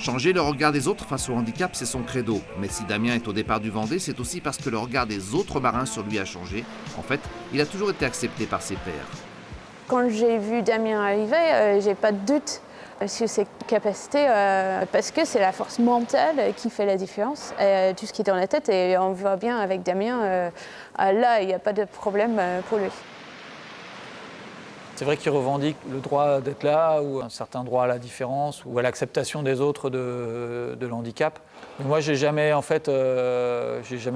Changer le regard des autres face au handicap, c'est son credo. Mais si Damien est au départ du Vendée, c'est aussi parce que le regard des autres marins sur lui a changé. En fait, il a toujours été accepté par ses pairs. Quand j'ai vu Damien arriver, j'ai pas de doute sur ses capacités, parce que c'est la force mentale qui fait la différence. Tout ce qui est dans la tête, et on voit bien avec Damien, là, il n'y a pas de problème pour lui. C'est vrai qu'il revendique le droit d'être là, ou un certain droit à la différence, ou à l'acceptation des autres de l'handicap. Mais moi, j'ai jamais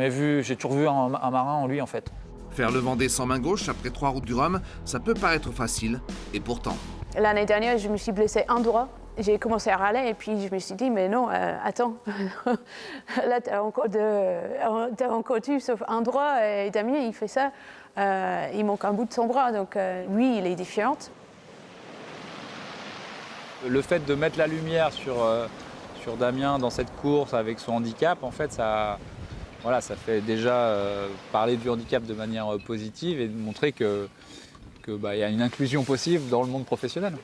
vu, j'ai toujours vu un marin en lui, en fait. Faire le Vendée sans main gauche, après 3 routes du Rhum, ça peut paraître facile, et pourtant. L'année dernière, je me suis blessée un doigt. J'ai commencé à râler et puis je me suis dit, mais non, attends, là, t'as encore tout sauf un doigt, et Damien, il fait ça. Il manque un bout de son bras, donc lui, il est différent. Le fait de mettre la lumière sur Damien dans cette course avec son handicap, en fait, ça fait déjà parler du handicap de manière positive et de montrer qu'il y a une inclusion possible dans le monde professionnel.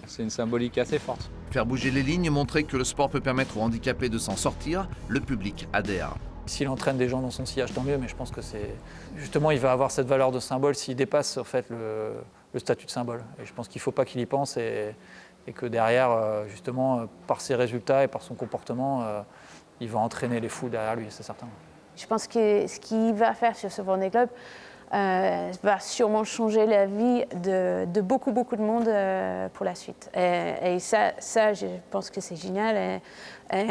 C'est une symbolique assez forte. Faire bouger les lignes, montrer que le sport peut permettre aux handicapés de s'en sortir, le public adhère. S'il entraîne des gens dans son sillage, tant mieux, mais je pense que justement, il va avoir cette valeur de symbole s'il dépasse en fait, le statut de symbole. Et je pense qu'il ne faut pas qu'il y pense et que derrière, justement, par ses résultats et par son comportement, il va entraîner les fous derrière lui, c'est certain. Je pense que ce qu'il va faire sur ce Vendée Globe va sûrement changer la vie de beaucoup de monde pour la suite. Et ça, je pense que c'est génial et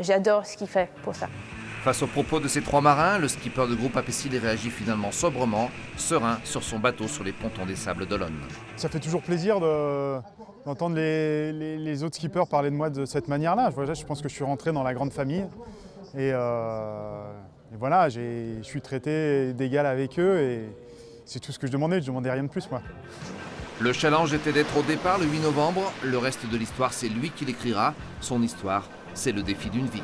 j'adore ce qu'il fait pour ça. Face aux propos de ces 3 marins, le skipper de groupe Apécile réagit finalement sobrement, serein sur son bateau sur les pontons des Sables d'Olonne. Ça fait toujours plaisir d'entendre les autres skippers parler de moi de cette manière-là. Je pense que je suis rentré dans la grande famille et voilà, je suis traité d'égal avec eux et c'est tout ce que je demandais rien de plus, moi. Le challenge était d'être au départ le 8 novembre, le reste de l'histoire c'est lui qui l'écrira, son histoire c'est le défi d'une vie.